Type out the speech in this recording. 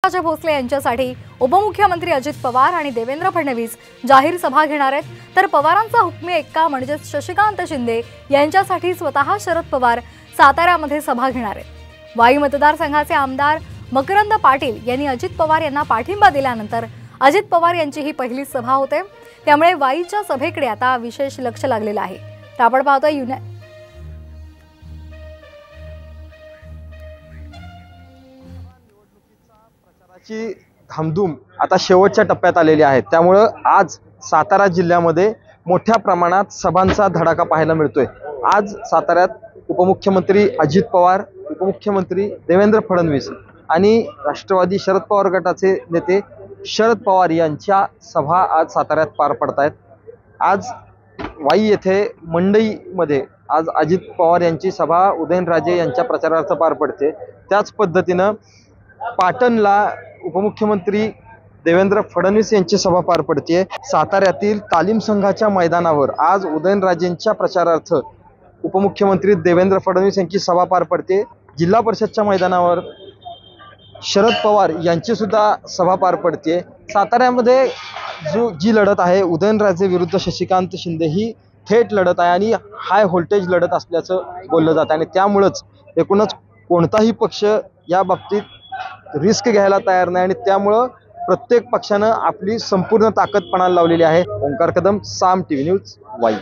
राजे भोसले यांच्यासाठी उपमुख्यमंत्री अजित पवार आणि देवेंद्र फडणवीस जाहीर सभा घेणार आहेत, तर पवारांचा हुकमी एक्का म्हणजे शशिकांत शिंदे यांच्यासाठी स्वतः शरद पवार साताऱ्यामध्ये सभा घेणार आहेत। वाई मतदारसंघाचे आमदार मकरंद पाटील यांनी अजित पवार यांना पाठिंबा दिल्यानंतर अजित पवार यांची ही पहिली सभा होते, त्यामुळे वाईच्या सभेकडे आता विशेष लक्ष लागलेलं आहे। तर आपण पाहतोय प्रचाराची धामधूम आता शेवटच्या टप्प्यात आलेली आहे, त्यामुळे आज सातारा जिल्ह्यामध्ये मोठ्या प्रमाणात सभांचा धडाका पाहायला मिळतोय। आज साताऱ्यात उपमुख्यमंत्री अजित पवार, उपमुख्यमंत्री देवेंद्र फडणवीस आणि राष्ट्रवादी शरद पवार गटाचे नेते शरद पवार यांच्या सभा आज साताऱ्यात पार पडतायत। आज वाई येथे मंडईमध्ये आज अजित पवार यांची सभा उदयनराजे यांच्या प्रचारार्थ पार पडते। त्याच पद्धतीनं पाटणला उपमुख्यमंत्री देवेंद्र फडणवीस यांची सभा पार पडते। साताऱ्यातील तालीम संघाच्या मैदानावर आज उदयनराजेंच्या प्रचारार्थ उपमुख्यमंत्री देवेंद्र फडणवीस यांची सभा पार पडते। जिल्हा परिषदच्या मैदानावर शरद पवार यांची सुद्धा सभा पार पडते। साताऱ्यामध्ये जी लढत आहे उदयनराजे विरुद्ध शशिकांत शिंदे ही थेट लढत आहे आणि हाय व्होल्टेज लढत असल्याचं बोललं जातं आणि त्यामुळेच एकूणच कोणताही पक्ष या बाबतीत रिस्क घ्यायला तयार नाही आणि त्यामुळं प्रत्येक पक्षानं आपली संपूर्ण ताकद पणाला लावलेली आहे। ओंकार कदम, साम टीव्ही न्यूज, वाई।